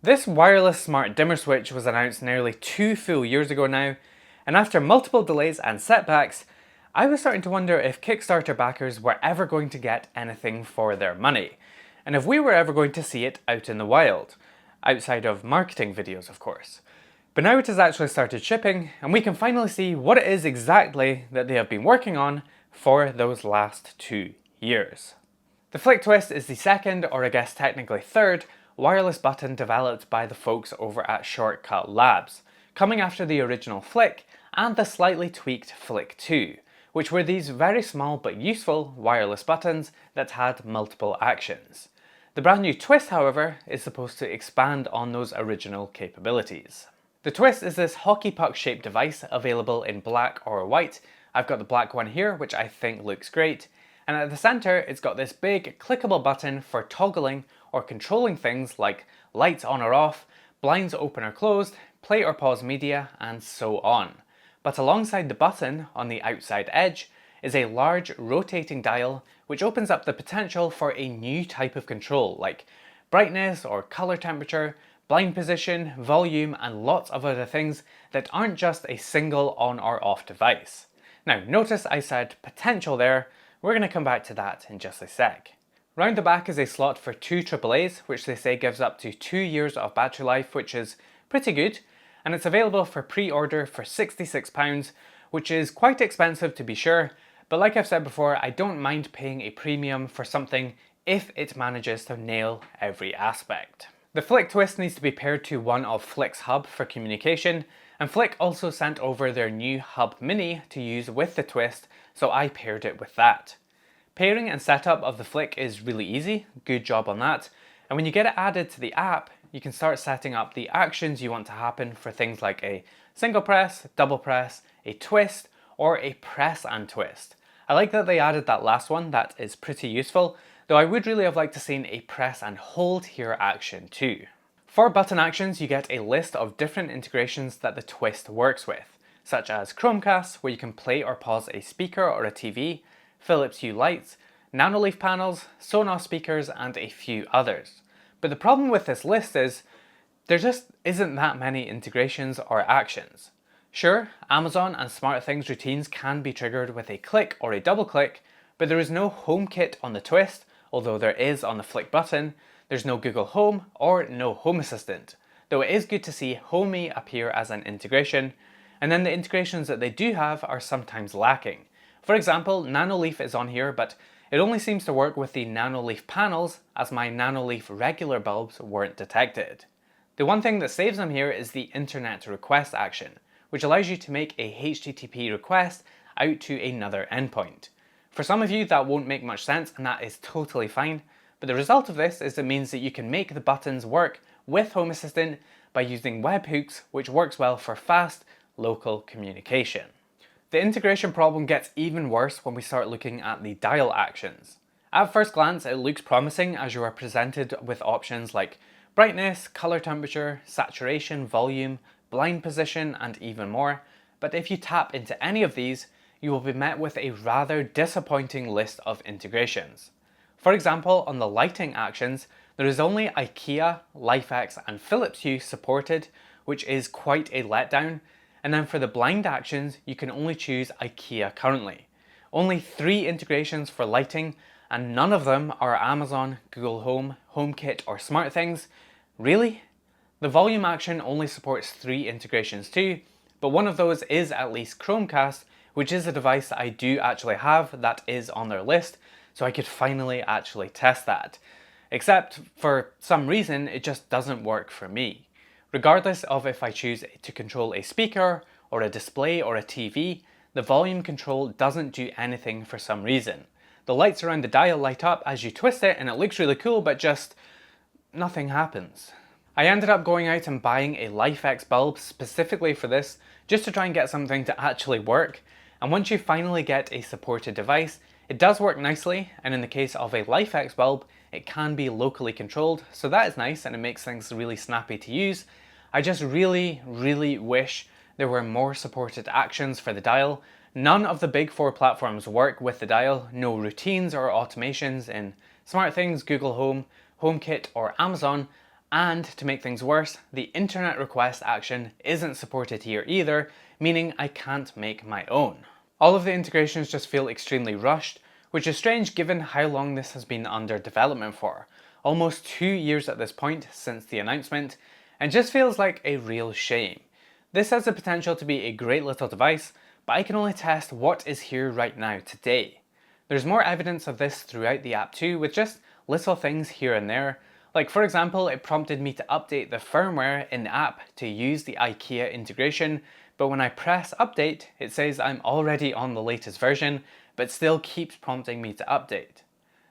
This wireless smart dimmer switch was announced nearly 2 full years ago now, and after multiple delays and setbacks, I was starting to wonder if Kickstarter backers were ever going to get anything for their money, and if we were ever going to see it out in the wild, outside of marketing videos of course. But now it has actually started shipping, and we can finally see what it is exactly that they have been working on for those last 2 years. The Flic Twist is the second, or I guess technically third, wireless button developed by the folks over at Shortcut Labs, coming after the original Flic and the slightly tweaked Flic 2, which were these very small but useful wireless buttons that had multiple actions. The brand new Twist, however, is supposed to expand on those original capabilities. The Twist is this hockey puck shaped device available in black or white. I've got the black one here, which I think looks great. And at the center, it's got this big clickable button for toggling or controlling things like lights on or off, blinds open or closed, play or pause media, and so on. But alongside the button on the outside edge is a large rotating dial which opens up the potential for a new type of control like brightness or color temperature, blind position, volume, and lots of other things that aren't just a single on or off device. Now notice I said potential there. We're going to come back to that in just a sec. Round the back is a slot for 2 AAAs, which they say gives up to 2 years of battery life, which is pretty good, and it's available for pre-order for £66, which is quite expensive to be sure, but like I've said before, I don't mind paying a premium for something if it manages to nail every aspect. The Flic Twist needs to be paired to one of Flic's hub for communication, and Flic also sent over their new Hub Mini to use with the Twist, so I paired it with that. Pairing and setup of the Flic is really easy, good job on that, and when you get it added to the app, you can start setting up the actions you want to happen for things like a single press, double press, a twist, or a press and twist. I like that they added that last one, that is pretty useful, though I would really have liked to seen a press and hold here action too. For button actions, you get a list of different integrations that the Twist works with, such as Chromecast, where you can play or pause a speaker or a TV, Philips Hue lights, Nanoleaf panels, Sonos speakers, and a few others. But the problem with this list is there just isn't that many integrations or actions. Sure, Amazon and SmartThings routines can be triggered with a click or a double click, but there is no HomeKit on the Twist, although there is on the Flic button. There's no Google Home or no Home Assistant, though it is good to see Homey appear as an integration, and then the integrations that they do have are sometimes lacking. For example, Nanoleaf is on here, but it only seems to work with the Nanoleaf panels as my Nanoleaf regular bulbs weren't detected. The one thing that saves them here is the internet request action, which allows you to make a HTTP request out to another endpoint. For some of you that won't make much sense, and that is totally fine, but the result of this is it means that you can make the buttons work with Home Assistant by using webhooks, which works well for fast, local communication. The integration problem gets even worse when we start looking at the dial actions. At first glance, it looks promising as you are presented with options like brightness, color temperature, saturation, volume, blind position, and even more, but if you tap into any of these, you will be met with a rather disappointing list of integrations. For example, on the lighting actions, there is only IKEA, LifeX, and Philips Hue supported, which is quite a letdown, and then for the blind actions, you can only choose IKEA currently. Only 3 integrations for lighting, and none of them are Amazon, Google Home, HomeKit, or SmartThings. Really? The volume action only supports 3 integrations too, but one of those is at least Chromecast, which is a device that I do actually have that is on their list, so I could finally actually test that. Except for some reason it just doesn't work for me. Regardless of if I choose to control a speaker or a display or a TV, the volume control doesn't do anything for some reason. The lights around the dial light up as you twist it and it looks really cool, but just nothing happens. I ended up going out and buying a LifeX bulb specifically for this, just to try and get something to actually work, and once you finally get a supported device, it does work nicely, and in the case of a LifeX bulb, it can be locally controlled, so that is nice and it makes things really snappy to use. I just really wish there were more supported actions for the dial. None of the big 4 platforms work with the dial, no routines or automations in SmartThings, Google Home, HomeKit or Amazon, And to make things worse, the internet request action isn't supported here either, meaning I can't make my own. All of the integrations just feel extremely rushed, which is strange given how long this has been under development for. Almost 2 years at this point since the announcement, and just feels like a real shame. This has the potential to be a great little device, but I can only test what is here right now today. There's more evidence of this throughout the app too, with just little things here and there. Like for example, it prompted me to update the firmware in the app to use the IKEA integration, but when I press update, it says I'm already on the latest version, but still keeps prompting me to update.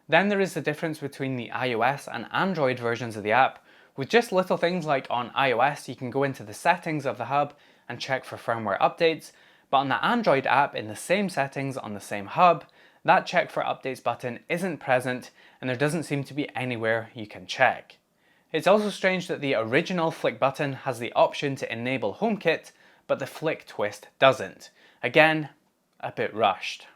Then there is the difference between the iOS and Android versions of the app, with just little things like on iOS you can go into the settings of the hub and check for firmware updates, but on the Android app in the same settings on the same hub, that check for updates button isn't present and there doesn't seem to be anywhere you can check. It's also strange that the original Flic button has the option to enable HomeKit, but the Flic Twist doesn't. Again, a bit rushed.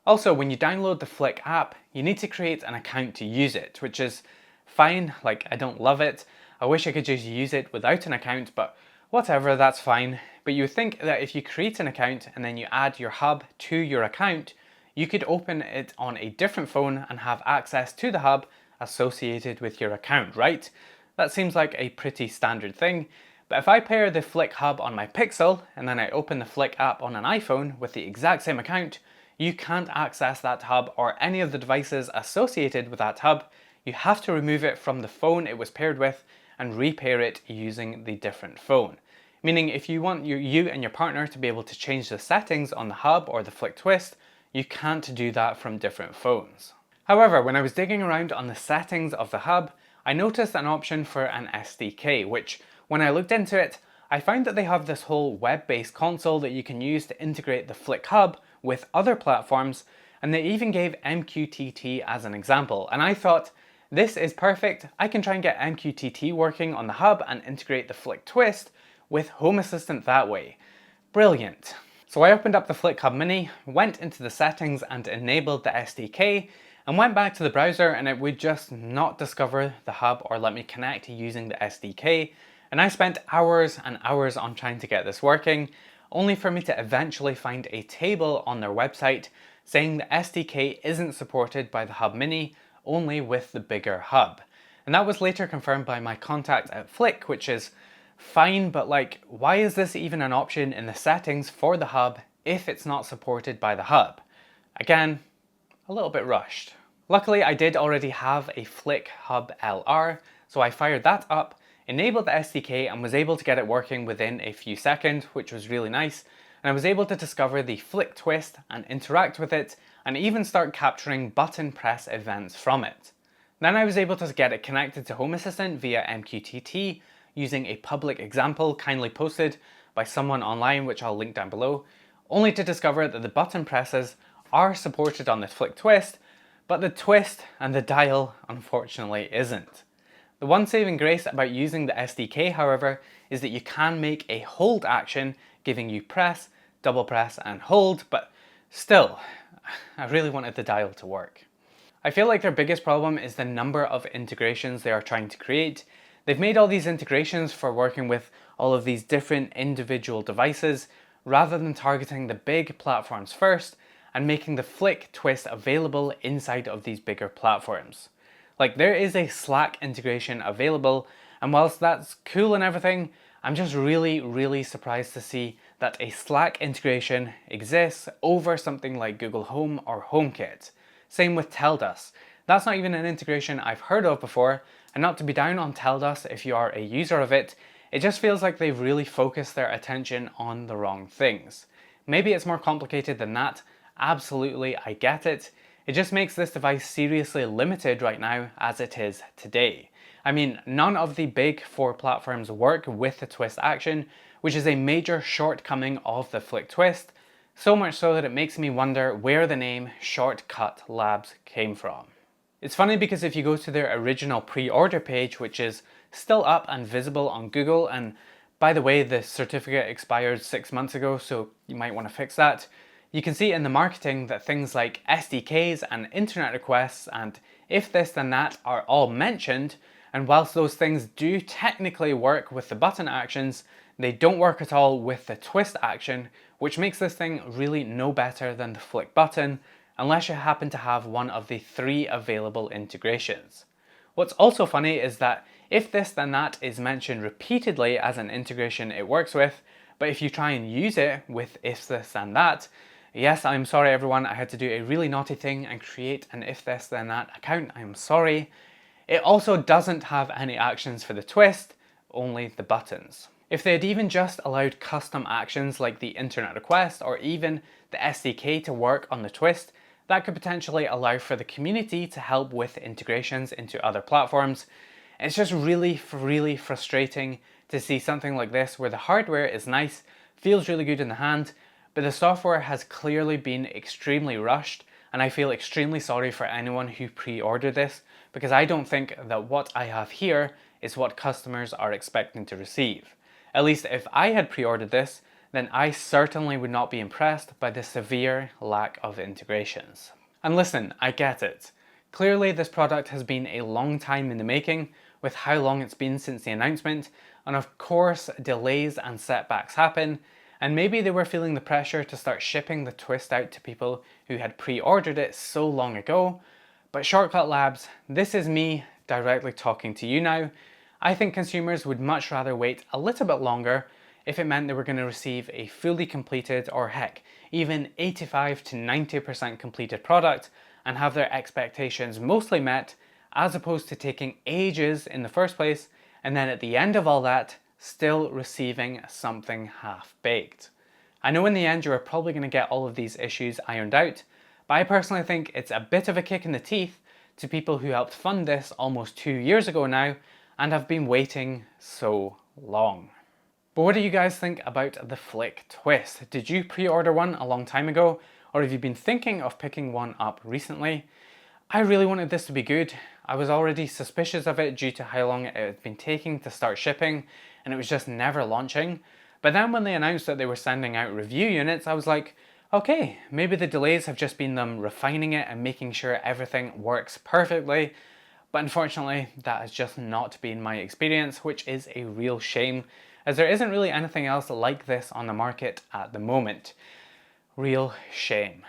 Also, when you download the Flic app, you need to create an account to use it, which is fine, like I don't love it. I wish I could just use it without an account, but whatever, that's fine. But you would think that if you create an account and then you add your hub to your account, you could open it on a different phone and have access to the hub associated with your account, right? That seems like a pretty standard thing, but if I pair the Flic hub on my Pixel and then I open the Flic app on an iPhone with the exact same account, you can't access that hub or any of the devices associated with that hub. You have to remove it from the phone it was paired with and repair it using the different phone. Meaning if you want you and your partner to be able to change the settings on the hub or the Flic Twist, you can't do that from different phones. However, when I was digging around on the settings of the hub, I noticed an option for an SDK, which when I looked into it, I found that they have this whole web-based console that you can use to integrate the Flic hub with other platforms, and they even gave MQTT as an example. And I thought, this is perfect. I can try and get MQTT working on the hub and integrate the Flic Twist with Home Assistant that way. Brilliant. So I opened up the Flic Hub Mini, went into the settings and enabled the SDK, and went back to the browser and it would just not discover the hub or let me connect using the SDK. And I spent hours and hours on trying to get this working, only for me to eventually find a table on their website saying the SDK isn't supported by the Hub Mini, only with the bigger hub. And that was later confirmed by my contact at Flic, which is fine, but like, why is this even an option in the settings for the hub if it's not supported by the hub? Again, a little bit rushed. Luckily, I did already have a Flic Hub LR, so I fired that up, enabled the SDK and was able to get it working within a few seconds, which was really nice. And I was able to discover the Flic Twist and interact with it and even start capturing button press events from it. Then I was able to get it connected to Home Assistant via MQTT using a public example kindly posted by someone online, which I'll link down below, only to discover that the button presses are supported on the Flic Twist, but the twist and the dial unfortunately isn't. The one saving grace about using the SDK, however, is that you can make a hold action, giving you press, double press and hold, but still, I really wanted the dial to work. I feel like their biggest problem is the number of integrations they are trying to create. They've made all these integrations for working with all of these different individual devices, rather than targeting the big platforms first and making the Flic Twist available inside of these bigger platforms. Like, there is a Slack integration available, and whilst that's cool and everything, I'm just really surprised to see that a Slack integration exists over something like Google Home or HomeKit. Same with TellDus. That's not even an integration I've heard of before, and not to be down on TellDus if you are a user of it, it just feels like they've really focused their attention on the wrong things. Maybe it's more complicated than that, absolutely, I get it. It just makes this device seriously limited right now as it is today. I mean, none of the big 4 platforms work with the twist action, which is a major shortcoming of the Flic Twist, so much so that it makes me wonder where the name Shortcut Labs came from. It's funny because if you go to their original pre-order page, which is still up and visible on Google, and by the way, the certificate expired 6 months ago, so you might want to fix that, you can see in the marketing that things like SDKs and internet requests and if this then that are all mentioned, And whilst those things do technically work with the button actions, they don't work at all with the twist action, which makes this thing really no better than the Flic button, unless you happen to have one of the 3 available integrations. What's also funny is that if this then that is mentioned repeatedly as an integration it works with, but if you try and use it with if this then that, yes, I'm sorry everyone, I had to do a really naughty thing and create an if this then that account, I'm sorry. It also doesn't have any actions for the twist, only the buttons. If they had even just allowed custom actions like the internet request or even the SDK to work on the twist, that could potentially allow for the community to help with integrations into other platforms. It's just really frustrating to see something like this where the hardware is nice, feels really good in the hand, but the software has clearly been extremely rushed, and I feel extremely sorry for anyone who pre-ordered this, because I don't think that what I have here is what customers are expecting to receive. At least if I had pre-ordered this, then I certainly would not be impressed by the severe lack of integrations. And listen, I get it. Clearly this product has been a long time in the making, with how long it's been since the announcement, and of course delays and setbacks happen, and maybe they were feeling the pressure to start shipping the twist out to people who had pre-ordered it so long ago. But Shortcut Labs, this is me directly talking to you now. I think consumers would much rather wait a little bit longer if it meant they were going to receive a fully completed, or heck, even 85 to 90% completed product and have their expectations mostly met, as opposed to taking ages in the first place and then at the end of all that, still receiving something half-baked. I know in the end you are probably going to get all of these issues ironed out, but I personally think it's a bit of a kick in the teeth to people who helped fund this almost 2 years ago now and have been waiting so long. But what do you guys think about the Flic Twist? Did you pre-order one a long time ago, or have you been thinking of picking one up recently? I really wanted this to be good. I was already suspicious of it due to how long it had been taking to start shipping, and it was just never launching. But then when they announced that they were sending out review units, I was like, okay, maybe the delays have just been them refining it and making sure everything works perfectly. But unfortunately, that has just not been my experience, which is a real shame, as there isn't really anything else like this on the market at the moment. Real shame.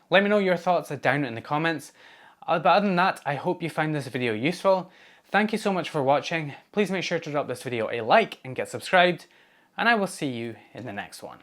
Let me know your thoughts down in the comments. But other than that, I hope you found this video useful. Thank you so much for watching. Please make sure to drop this video a like and get subscribed, and I will see you in the next one.